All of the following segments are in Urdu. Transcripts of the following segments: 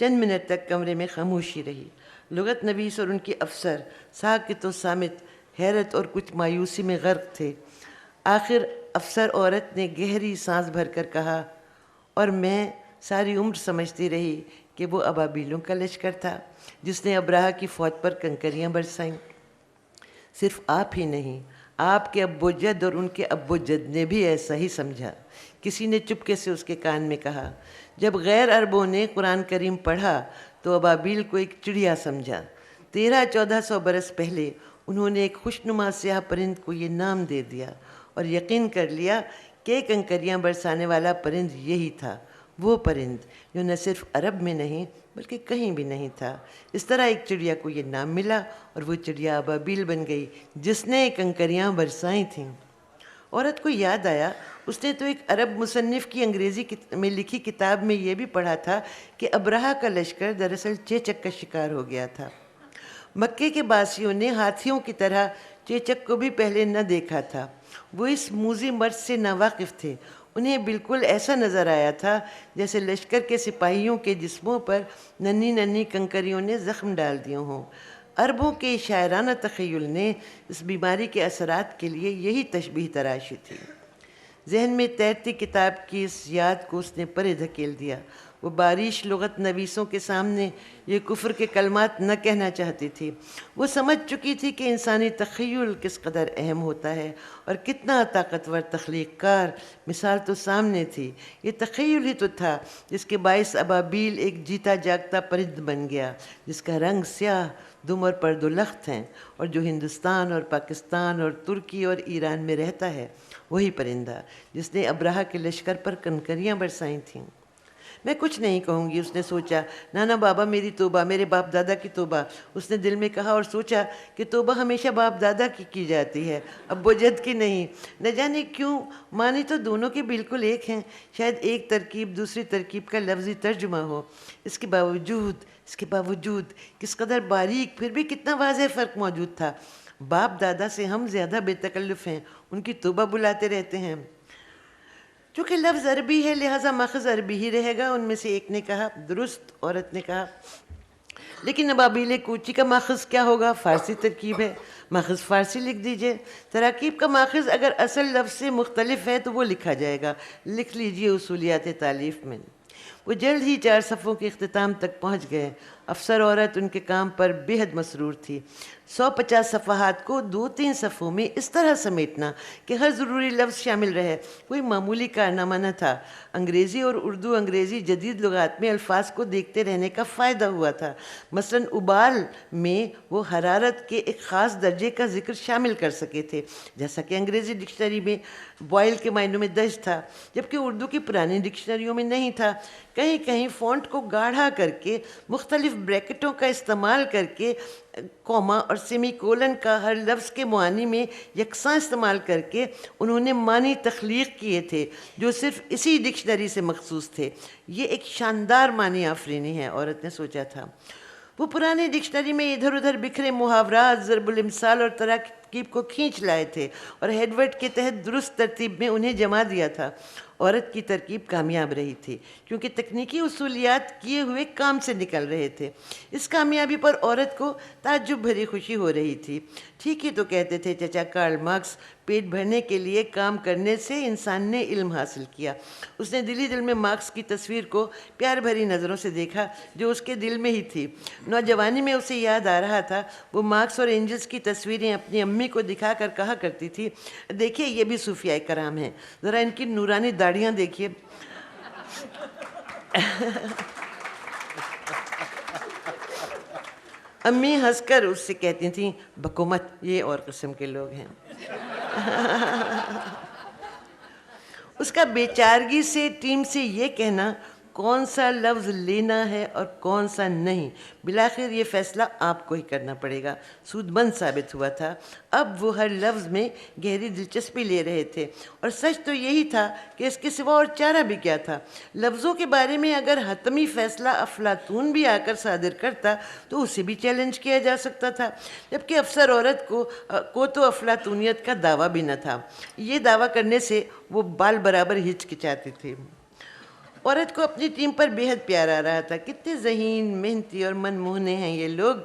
چند منٹ تک کمرے میں خاموشی رہی۔ لغت نویس اور ان کے افسر ساکت و صامت، حیرت اور کچھ مایوسی میں غرق تھے۔ آخر افسر عورت نے گہری سانس بھر کر کہا، اور میں ساری عمر سمجھتی رہی کہ وہ ابابیلوں کا لشکر تھا جس نے ابراہہ کی فوج پر کنکریاں برسائیں۔ صرف آپ ہی نہیں، آپ کے ابو جد اور ان کے ابو جد نے بھی ایسا ہی سمجھا۔ کسی نے چپکے سے اس کے کان میں کہا، جب غیر عربوں نے قرآن کریم پڑھا تو ابابیل کو ایک چڑیا سمجھا۔ 1300-1400 برس پہلے انہوں نے ایک خوشنما سیاہ پرند کو یہ نام دے دیا اور یقین کر لیا کہ کنکریاں برسانے والا پرند یہی تھا، وہ پرند جو نہ صرف عرب میں نہیں بلکہ کہیں بھی نہیں تھا۔ اس طرح ایک چڑیا کو یہ نام ملا اور وہ چڑیا ابابیل بن گئی جس نے کنکریاں برسائی تھیں۔ عورت کو یاد آیا، اس نے تو ایک عرب مصنف کی انگریزی میں لکھی کتاب میں یہ بھی پڑھا تھا کہ ابراہہ کا لشکر دراصل چیچک کا شکار ہو گیا تھا۔ مکے کے باسیوں نے ہاتھیوں کی طرح چیچک کو بھی پہلے نہ دیکھا تھا۔ وہ اس موذی مرض سے ناواقف تھے۔ انہیں بالکل ایسا نظر آیا تھا جیسے لشکر کے سپاہیوں کے جسموں پر ننھی ننھی کنکریوں نے زخم ڈال دیے ہوں۔ عربوں کے شاعرانہ تخیل نے اس بیماری کے اثرات کے لیے یہی تشبیہ تراشی تھی۔ ذہن میں تیرتی کتاب کی اس یاد کو اس نے پرے دھکیل دیا۔ وہ باریش لغت نویسوں کے سامنے یہ کفر کے کلمات نہ کہنا چاہتی تھی۔ وہ سمجھ چکی تھی کہ انسانی تخیل کس قدر اہم ہوتا ہے اور کتنا طاقتور تخلیق کار۔ مثال تو سامنے تھی، یہ تخیل ہی تو تھا جس کے باعث ابابیل ایک جیتا جاگتا پرند بن گیا جس کا رنگ سیاہ، دم اور پرد و لخت ہیں، اور جو ہندوستان اور پاکستان اور ترکی اور ایران میں رہتا ہے۔ وہی پرندہ جس نے ابراہہ کے لشکر پر کنکریاں برسائی تھیں۔ میں کچھ نہیں کہوں گی، اس نے سوچا۔ نانا بابا میری توبہ، میرے باپ دادا کی توبہ، اس نے دل میں کہا، اور سوچا کہ توبہ ہمیشہ باپ دادا کی جاتی ہے، ابو جد کی نہیں۔ نہ جانے کیوں معنی تو دونوں کے بالکل ایک ہیں، شاید ایک ترکیب دوسری ترکیب کا لفظی ترجمہ ہو۔ اس کے باوجود کس قدر باریک پھر بھی کتنا واضح فرق موجود تھا۔ باپ دادا سے ہم زیادہ بے تکلف ہیں، ان کی توبہ بلاتے رہتے ہیں۔ چونکہ لفظ عربی ہے لہٰذا ماخذ عربی ہی رہے گا، ان میں سے ایک نے کہا۔ درست، عورت نے کہا۔ لیکن ابابیل کوچی کا ماخذ کیا ہوگا؟ فارسی ترکیب ہے، ماخذ فارسی لکھ دیجئے۔ تراکیب کا ماخذ اگر اصل لفظ سے مختلف ہے تو وہ لکھا جائے گا، لکھ لیجئے اصولیات تالیف میں۔ وہ جلد ہی 4 صفوں کے اختتام تک پہنچ گئے۔ افسر عورت ان کے کام پر بے حد مسرور تھی۔ 150 صفحات کو 2-3 صفوں میں اس طرح سمیٹنا کہ ہر ضروری لفظ شامل رہے کوئی معمولی کارنامہ نہ تھا۔ انگریزی اور اردو انگریزی جدید لغات میں الفاظ کو دیکھتے رہنے کا فائدہ ہوا تھا۔ مثلاً ابال میں وہ حرارت کے ایک خاص درجے کا ذکر شامل کر سکے تھے، جیسا کہ انگریزی ڈکشنری میں بوائل کے معنوں میں درج تھا، جبکہ اردو کی پرانی ڈکشنریوں میں نہیں تھا۔ کہیں کہیں فونٹ کو گاڑھا کر کے، مختلف بریکٹوں کا استعمال کر کے، کوما اور سیمی کولن کا ہر لفظ کے معانی میں یکساں استعمال کر کے انہوں نے معنی تخلیق کیے تھے جو صرف اسی ڈکشنری سے مخصوص تھے۔ یہ ایک شاندار معنی آفرینی ہے، عورت نے سوچا تھا۔ وہ پرانی ڈکشنری میں ادھر ادھر بکھرے محاورات، ضرب الامثال اور تراکیب کو کھینچ لائے تھے اور ہیڈورڈ کے تحت درست ترتیب میں انہیں جما دیا تھا۔ عورت کی ترکیب کامیاب رہی تھی کیونکہ تکنیکی اصولیات کیے ہوئے کام سے نکل رہے تھے۔ اس کامیابی پر عورت کو تعجب بھری خوشی ہو رہی تھی۔ ٹھیک ہی تو کہتے تھے چچا کارل مارکس، پیٹ بھرنے کے لیے کام کرنے سے انسان نے علم حاصل کیا۔ اس نے دل میں مارکس کی تصویر کو پیار بھری نظروں سے دیکھا جو اس کے دل میں ہی تھی۔ نوجوانی میں اسے یاد آ رہا تھا وہ مارکس اور اینجلس کی تصویریں اپنی امی کو دکھا کر کہا کرتی تھی، دیکھیے یہ بھی صوفیاء کرام ہیں، ذرا ان کی نورانی داڑیاں دیکھیے۔ امی ہنس کر اس سے کہتی تھیں، بکو مت، یہ اور قسم کے لوگ ہیں۔ اس کا بے چارگی سے ٹیم سے یہ کہنا کون سا لفظ لینا ہے اور کون سا نہیں، بالآخر یہ فیصلہ آپ کو ہی کرنا پڑے گا، سود مند ثابت ہوا تھا۔ اب وہ ہر لفظ میں گہری دلچسپی لے رہے تھے، اور سچ تو یہی تھا کہ اس کے سوا اور چارہ بھی کیا تھا۔ لفظوں کے بارے میں اگر حتمی فیصلہ افلاطون بھی آ کر صادر کرتا تو اسے بھی چیلنج کیا جا سکتا تھا، جبکہ افسر عورت کو تو افلاطونیت کا دعویٰ بھی نہ تھا۔ یہ دعویٰ کرنے سے وہ بال برابر ہچکچاتے تھے۔ عورت کو اپنی ٹیم پر بے حد پیار آ رہا تھا. کتنے ذہین, محنتی اور من موہنے ہیں یہ لوگ.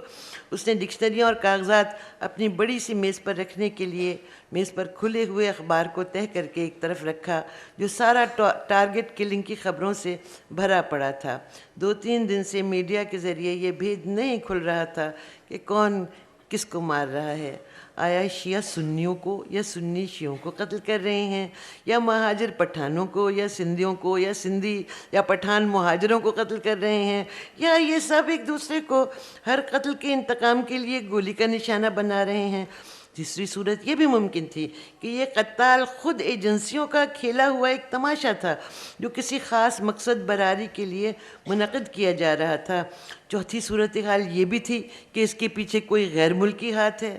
اس نے ڈکشنریاں اور کاغذات اپنی بڑی سی میز پر رکھنے کے لیے میز پر کھلے ہوئے اخبار کو تہہ کر کے ایک طرف رکھا جو سارا ٹارگٹ کلنگ کی خبروں سے بھرا پڑا تھا. 2-3 دن سے میڈیا کے ذریعے یہ بھید نہیں کھل رہا تھا کہ کون کس کو مار رہا ہے. آیا شیعہ سنیوں کو یا سنی شیعوں کو قتل کر رہے ہیں, یا مہاجر پٹھانوں کو یا سندھیوں کو, یا سندھی یا پٹھان مہاجروں کو قتل کر رہے ہیں, یا یہ سب ایک دوسرے کو ہر قتل کے انتقام کے لیے گولی کا نشانہ بنا رہے ہیں. تیسری صورت یہ بھی ممکن تھی کہ یہ قتال خود ایجنسیوں کا کھیلا ہوا ایک تماشا تھا جو کسی خاص مقصد براری کے لیے منعقد کیا جا رہا تھا. چوتھی صورتحال یہ بھی تھی کہ اس کے پیچھے کوئی غیر ملکی ہاتھ ہے.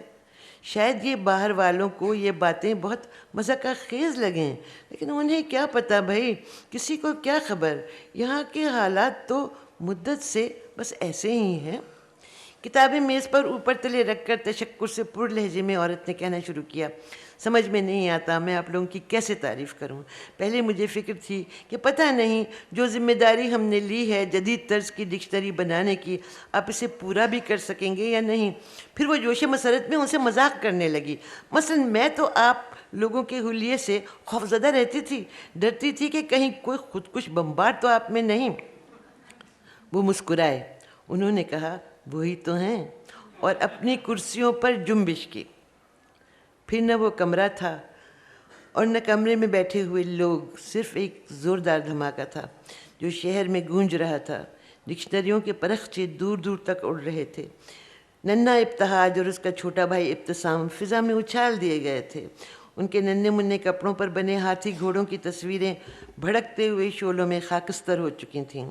شاید یہ باہر والوں کو یہ باتیں بہت مذاق خیز لگیں, لیکن انہیں کیا پتہ بھائی, کسی کو کیا خبر. یہاں کے حالات تو مدت سے بس ایسے ہی ہیں. کتابیں میز پر اوپر تلے رکھ کر تشکر سے پر لہجے میں عورت نے کہنا شروع کیا. سمجھ میں نہیں آتا میں آپ لوگوں کی کیسے تعریف کروں. پہلے مجھے فکر تھی کہ پتہ نہیں جو ذمہ داری ہم نے لی ہے جدید طرز کی ڈکشنری بنانے کی, آپ اسے پورا بھی کر سکیں گے یا نہیں. پھر وہ جوش مسرت میں ان سے مذاق کرنے لگی. مثلا میں تو آپ لوگوں کے حلیے سے خوفزدہ رہتی تھی, ڈرتی تھی کہ کہیں کوئی خودکش بمبار تو آپ میں نہیں. وہ مسکرائے. انہوں نے کہا وہی تو ہیں, اور اپنی کرسیوں پر جنبش کی. پھر نہ وہ کمرہ تھا اور نہ کمرے میں بیٹھے ہوئے لوگ, صرف ایک زوردار دھماکہ تھا جو شہر میں گونج رہا تھا. ڈکشنریوں کے پرخچے دور دور تک اڑ رہے تھے. ننھا ابتہاج اور اس کا چھوٹا بھائی ابتسام فضا میں اچھال دیے گئے تھے. ان کے ننھے منھے کپڑوں پر بنے ہاتھی گھوڑوں کی تصویریں بھڑکتے ہوئے شعلوں میں خاکستر ہو چکی تھیں.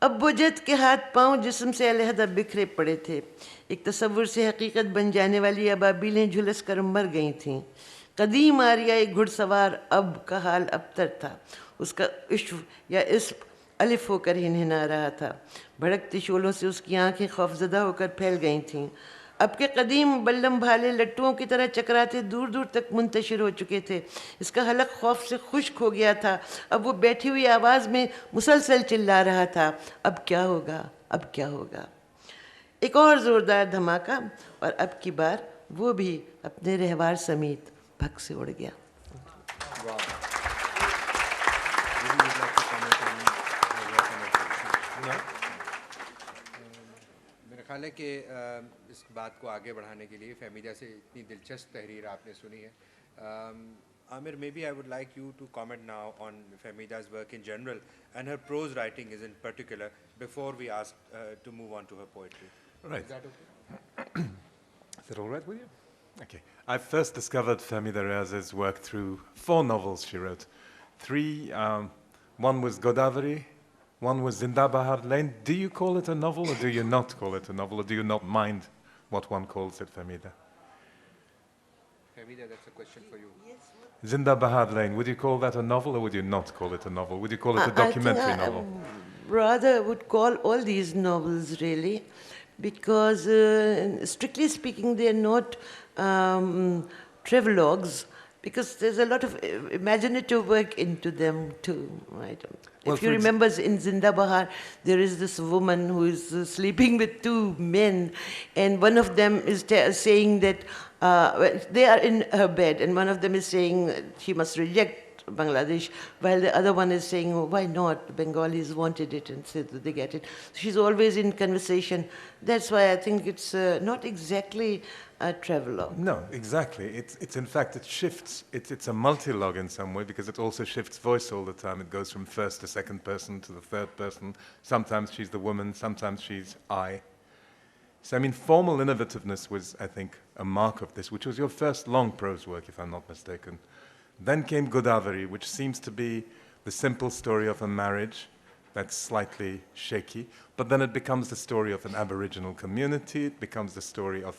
اب بجت کے ہاتھ پاؤں جسم سے علیحدہ بکھرے پڑے تھے. ایک تصور سے حقیقت بن جانے والی ابابیلیں جھلس کر مر گئی تھیں. قدیم آریہ ایک گھڑ سوار اب کا حال ابتر تھا. اس کا عشق یا اسم الف ہو کر ہنہنا رہا تھا. بھڑکتے شعلوں سے اس کی آنکھیں خوفزدہ ہو کر پھیل گئی تھیں. اب کے قدیم بلم بھالے لٹوؤں کی طرح چکراتے دور دور تک منتشر ہو چکے تھے. اس کا حلق خوف سے خشک ہو گیا تھا. اب وہ بیٹھی ہوئی آواز میں مسلسل چلا رہا تھا, اب کیا ہوگا, اب کیا ہوگا. ایک اور زوردار دھماکہ, اور اب کی بار وہ بھی اپنے رہوار سمیت بھگ سے اڑ گیا. میرا خیال ہے کہ اس بات کو آگے بڑھانے کے لیے فہمیدہ سے اتنی دلچسپ تحریر آپ نے سنی ہے. Amir, maybe I would like you to comment now on Fahmida's work in general and her prose writing is in particular before we ask to move on to her poetry. Right. Is that okay? Is it all right with you? Okay. I first discovered Fahmida Riaz's work through 4 novels she wrote. 3, one was Godavari, one was Zinda Bahar Lane. Do you call it a novel or do you not call it a novel, or do you not mind what one calls it, Fahmida? Fahmida, that's a question for you. Zinda Bahar Lane, would you call that a novel or would you not call it a novel? Would you call it a documentary novel? Rather would call all these novels really, because strictly speaking they are not travelogues, because there's a lot of imaginative work into them too. Right? Well, if you remember in Zinda Bahar, there is this woman who is sleeping with 2 men, and one of them is saying that they are in her bed, and one of them is saying she must reject Bangladesh, while the other one is saying, oh, why not? Bengalis wanted it, and so they get it. She's always in conversation. That's why I think it's not exactly a travelogue. No, exactly. It's in fact, it shifts. It's a multilogue in some way, because it also shifts voice all the time. It goes from first to second person to the third person. Sometimes she's the woman, sometimes she's I. So, I mean, formal innovativeness was, I think, a mark of this, which was your first long prose work, if I'm not mistaken. Then came Godavari, which seems to be the simple story of a marriage that's slightly shaky, but then it becomes the story of an Aboriginal community, it becomes the story of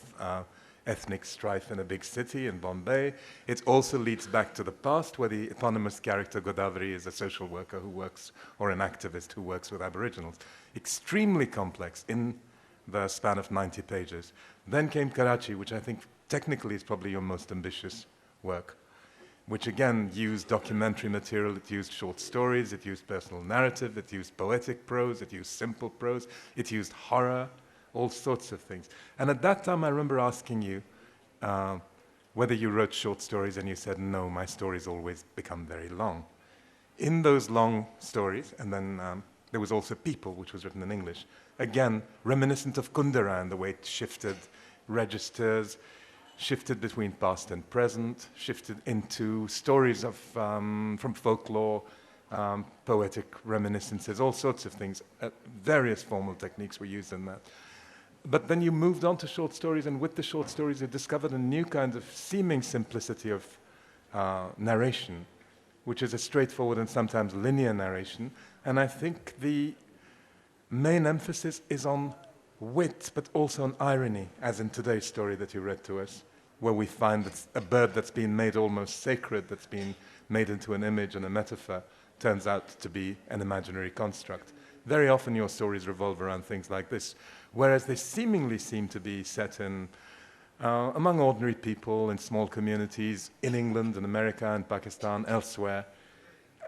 ethnic strife in a big city in Bombay. It also leads back to the past, where the eponymous character Godavari is a social worker who works, or an activist who works with Aboriginals. Extremely complex in the span of 90 pages. Then came Karachi, which I think technically is probably your most ambitious work, which again used documentary material, it used short stories, it used personal narrative, it used poetic prose, it used simple prose, it used horror, all sorts of things. And at that time I remember asking you whether you wrote short stories, and you said, no, my stories always become very long. In those long stories, and then there was also People, which was written in English, again, reminiscent of Kundera and the way it shifted registers, shifted between past and present, shifted into stories of, from folklore, poetic reminiscences, all sorts of things. Various formal techniques were used in that. But then you moved on to short stories, and with the short stories you discovered a new kind of seeming simplicity of narration, which is a straightforward and sometimes linear narration. And I think the main emphasis is on wit, but also on irony, as in today's story that you read to us, where we find that a bird that's been made almost sacred, that's been made into an image and a metaphor, turns out to be an imaginary construct. Very often your stories revolve around things like this, whereas they seemingly seem to be set in among ordinary people in small communities in England and America and Pakistan, elsewhere.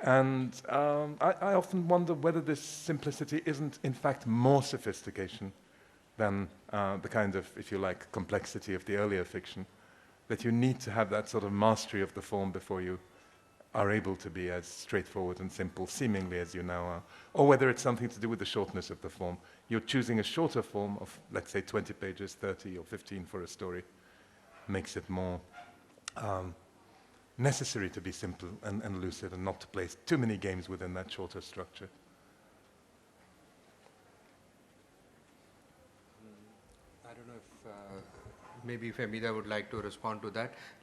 And I often wonder whether this simplicity isn't in fact more sophistication than the kind of, if you like, complexity of the earlier fiction, that you need to have that sort of mastery of the form before you are able to be as straightforward and simple, seemingly, as you now are, or whether it's something to do with the shortness of the form. You're choosing a shorter form of, let's say, 20 pages, 30 or 15 for a story, makes it more necessary to be simple and lucid and not to play too many games within that shorter structure. I don't know if maybe Fahmida would like to respond to that.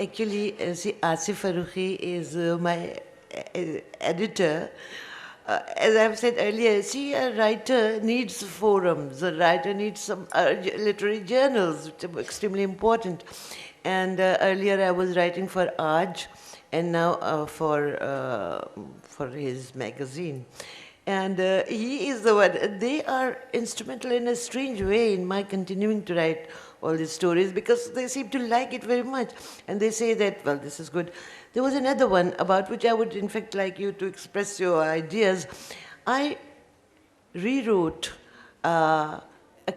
Actually, see, Asif Farooqi is my editor. As I've said earlier, see, a writer needs forums, a writer needs some literary journals, which are extremely important. And earlier I was writing for Aaj, and now for his magazine. And he is the one. They are instrumental in a strange way in my continuing to write all these stories, because they seem to like it very much. And they say that, well, this is good. There was another one about which I would, in fact, like you to express your ideas. I rewrote a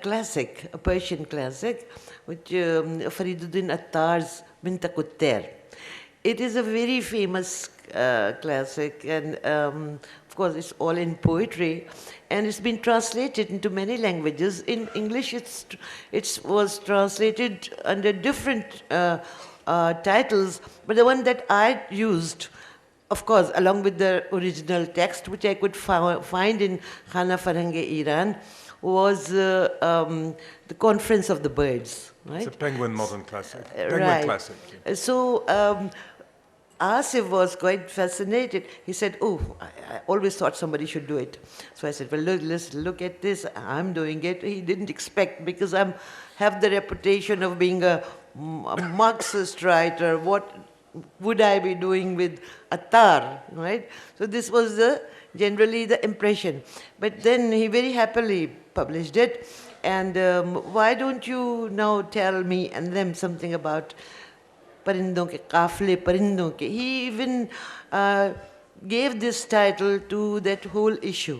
classic, a Persian classic, which Fariduddin Attar's Bintakutter. It is a very famous classic, and of course it's all in poetry, and it's been translated into many languages. In English it was translated under different titles, but the one that I used Of course, along with the original text, which I could find in Khana Farhange Iran, was the Conference of the Birds, right? It's a Penguin modern classic. Penguin Right. classic. Yeah. So Asif was quite fascinated. He said, "Oh, I always thought somebody should do it." So I said, "Well, let's look at this. I'm doing it." He didn't expect, because I have the reputation of being a Marxist writer. What would I be doing with Attar, right? So this was generally the impression. But then he very happily published it. And why don't you now tell me and them something about Parindon ke Kafle Parindon ke? He even gave this title to that whole issue.